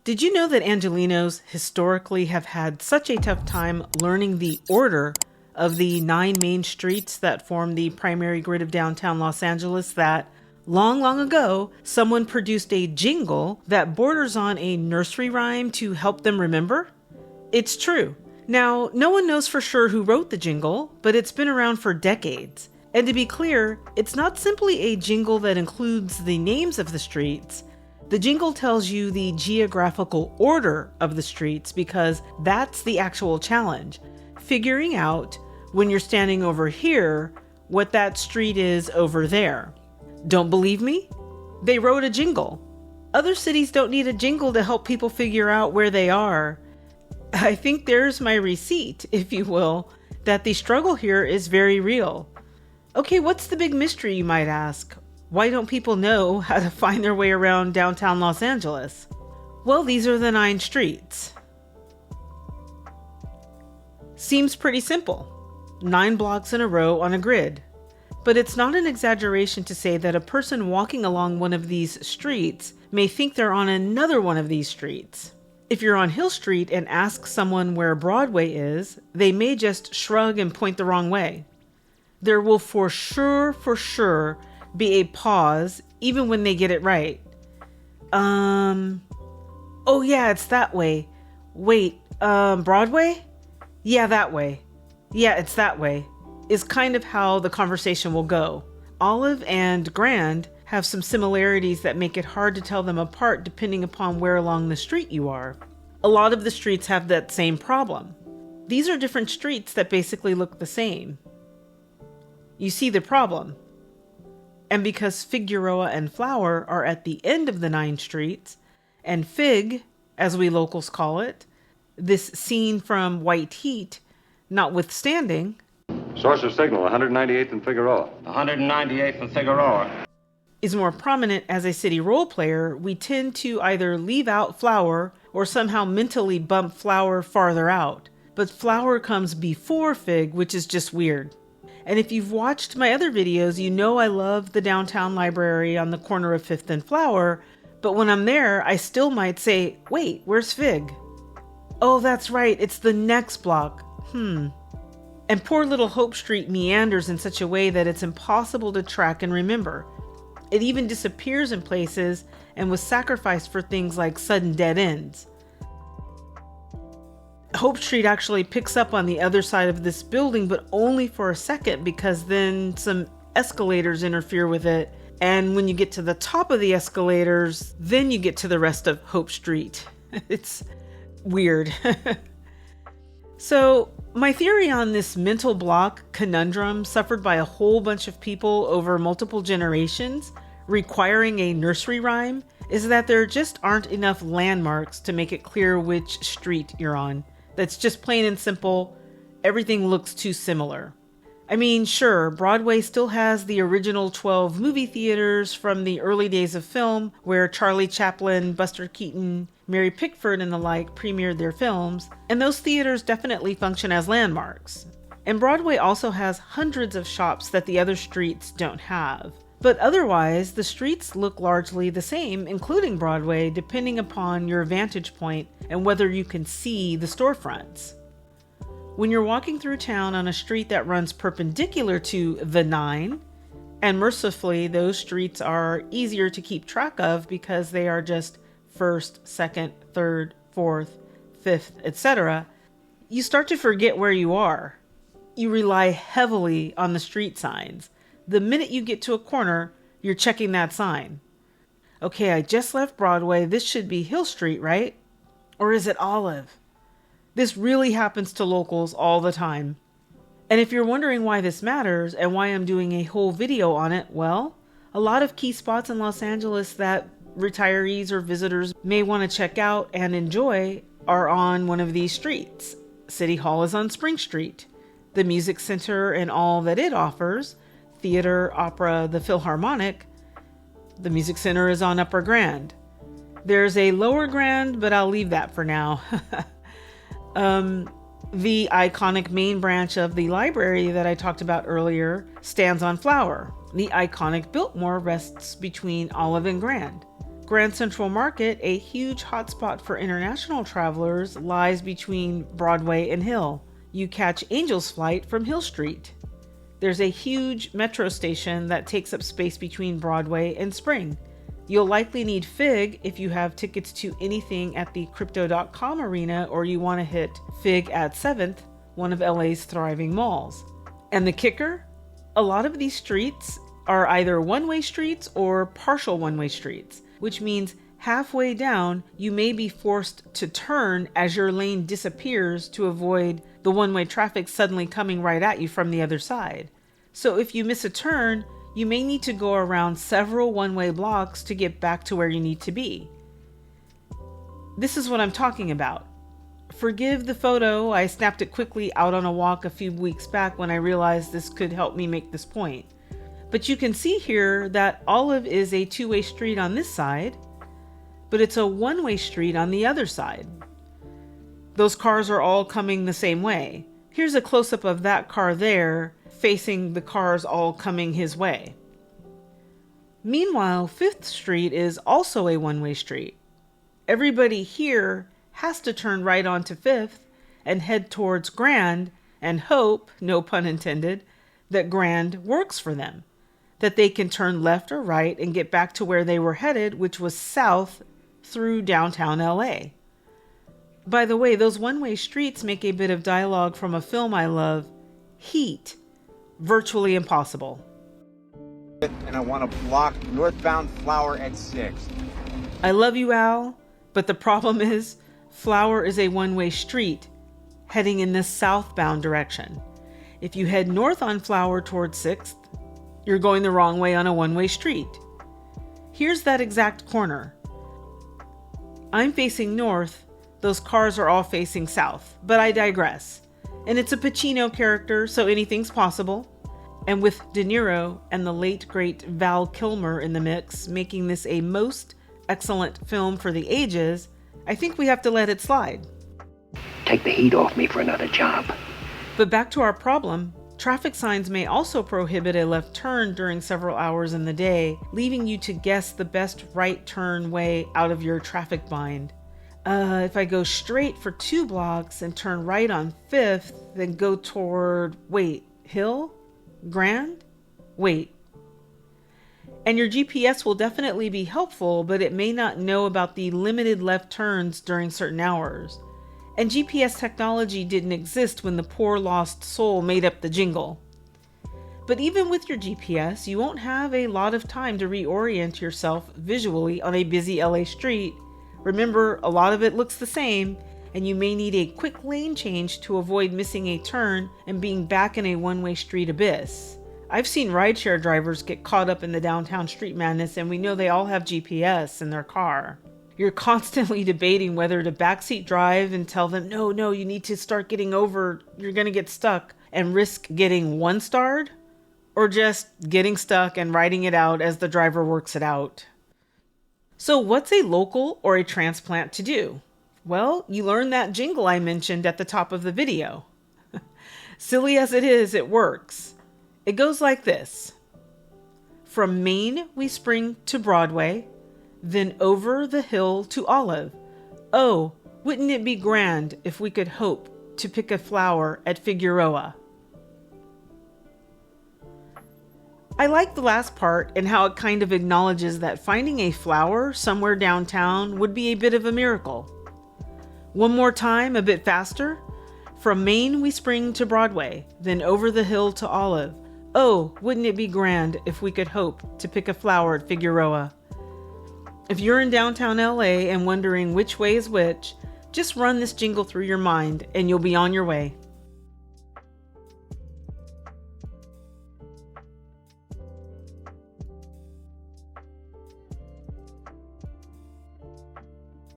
Did you know that Angelenos historically have had such a tough time learning the order of the 9 main streets that form the primary grid of downtown Los Angeles that, long, long ago, someone produced a jingle that borders on a nursery rhyme to help them remember? It's true. Now, no one knows for sure who wrote the jingle, but it's been around for decades. And to be clear, it's not simply a jingle that includes the names of the streets. The jingle tells you the geographical order of the streets because that's the actual challenge. Figuring out, when you're standing over here, what that street is over there. Don't believe me? They wrote a jingle. Other cities don't need a jingle to help people figure out where they are. I think there's my receipt, if you will, that the struggle here is very real. Okay, what's the big mystery, you might ask? Why don't people know how to find their way around downtown Los Angeles? Well, these are the 9 streets. Seems pretty simple. 9 blocks in a row on a grid. But it's not an exaggeration to say that a person walking along one of these streets may think they're on another one of these streets. If you're on Hill Street and ask someone where Broadway is, they may just shrug and point the wrong way. There will for sure be a pause, even when they get it right. Oh yeah, it's that way. Wait, Broadway? Yeah, that way. Yeah, it's that way, is kind of how the conversation will go. Olive and Grand have some similarities that make it hard to tell them apart depending upon where along the street you are. A lot of the streets have that same problem. These are different streets that basically look the same. You see the problem. And because Figueroa and Flower are at the end of the 9 streets, and Fig, as we locals call it, this scene from White Heat, notwithstanding, source of signal, 198th and Figueroa. 198th and Figueroa. Is more prominent as a city role player, we tend to either leave out Flower or somehow mentally bump Flower farther out. But Flower comes before Fig, which is just weird. And if you've watched my other videos, you know I love the downtown library on the corner of 5th and Flower, but when I'm there, I still might say, wait, where's Fig? Oh, that's right, it's the next block. And poor little Hope Street meanders in such a way that it's impossible to track and remember. It even disappears in places and was sacrificed for things like sudden dead ends. Hope Street actually picks up on the other side of this building, but only for a second because then some escalators interfere with it. And when you get to the top of the escalators, then you get to the rest of Hope Street. It's weird. So my theory on this mental block conundrum suffered by a whole bunch of people over multiple generations requiring a nursery rhyme is that there just aren't enough landmarks to make it clear which street you're on. That's just plain and simple. Everything looks too similar. I mean, sure, Broadway still has the original 12 movie theaters from the early days of film where Charlie Chaplin, Buster Keaton, Mary Pickford, and the like premiered their films, and those theaters definitely function as landmarks. And Broadway also has hundreds of shops that the other streets don't have. But otherwise, the streets look largely the same, including Broadway, depending upon your vantage point and whether you can see the storefronts. When you're walking through town on a street that runs perpendicular to the 9, and mercifully those streets are easier to keep track of because they are just 1st, 2nd, 3rd, 4th, 5th, etc., you start to forget where you are. You rely heavily on the street signs. The minute you get to a corner, you're checking that sign. Okay, I just left Broadway. This should be Hill Street, right? Or is it Olive? This really happens to locals all the time. And if you're wondering why this matters and why I'm doing a whole video on it, well, a lot of key spots in Los Angeles that retirees or visitors may want to check out and enjoy are on one of these streets. City Hall is on Spring Street. The Music Center and all that it offers, theater, opera, the Philharmonic, the Music Center is on Upper Grand. There's a Lower Grand, but I'll leave that for now. The iconic main branch of the library that I talked about earlier stands on Flower. The iconic Biltmore rests between Olive and Grand. Grand Central Market, a huge hotspot for international travelers, lies between Broadway and Hill. You catch Angel's Flight from Hill Street. There's a huge metro station that takes up space between Broadway and Spring. You'll likely need FIG if you have tickets to anything at the Crypto.com arena or you want to hit FIG at 7th, one of LA's thriving malls. And the kicker? A lot of these streets are either one-way streets or partial one-way streets, which means halfway down you may be forced to turn as your lane disappears to avoid the one-way traffic suddenly coming right at you from the other side. So if you miss a turn, you may need to go around several one-way blocks to get back to where you need to be. This is what I'm talking about. Forgive the photo, I snapped it quickly out on a walk a few weeks back when I realized this could help me make this point. But you can see here that Olive is a two-way street on this side, but it's a one-way street on the other side. Those cars are all coming the same way. Here's a close-up of that car there, facing the cars all coming his way. Meanwhile, 5th Street is also a one-way street. Everybody here has to turn right onto 5th and head towards Grand and hope, no pun intended, that Grand works for them, that they can turn left or right and get back to where they were headed, which was south through downtown LA. By the way, those one-way streets make a bit of dialogue from a film I love, Heat, virtually impossible. And I want to block northbound Flower at 6th. I love you, Al, but the problem is Flower is a one-way street heading in the southbound direction. If you head north on Flower towards 6th, you're going the wrong way on a one-way street. Here's that exact corner. I'm facing north, those cars are all facing south, but I digress. And it's a Pacino character, so anything's possible. And with De Niro and the late great Val Kilmer in the mix, making this a most excellent film for the ages, I think we have to let it slide. Take the heat off me for another job. But back to our problem. Traffic signs may also prohibit a left turn during several hours in the day, leaving you to guess the best right turn way out of your traffic bind. If I go straight for 2 blocks and turn right on 5th, then go toward, Hill? Grand? And your GPS will definitely be helpful, but it may not know about the limited left turns during certain hours. And GPS technology didn't exist when the poor lost soul made up the jingle. But even with your GPS, you won't have a lot of time to reorient yourself visually on a busy LA street. Remember, a lot of it looks the same, and you may need a quick lane change to avoid missing a turn and being back in a one-way street abyss. I've seen rideshare drivers get caught up in the downtown street madness, and we know they all have GPS in their car. You're constantly debating whether to backseat drive and tell them, no, you need to start getting over, you're going to get stuck, and risk getting 1-starred, or just getting stuck and riding it out as the driver works it out. So what's a local or a transplant to do? Well, you learn that jingle I mentioned at the top of the video. Silly as it is, it works. It goes like this. From Main we spring to Broadway, then over the hill to Olive. Oh, wouldn't it be grand if we could hope to pick a flower at Figueroa? I like the last part and how it kind of acknowledges that finding a flower somewhere downtown would be a bit of a miracle. One more time, a bit faster. From Main we spring to Broadway, then over the hill to Olive. Oh, wouldn't it be grand if we could hope to pick a flower at Figueroa? If you're in downtown LA and wondering which way is which, just run this jingle through your mind and you'll be on your way.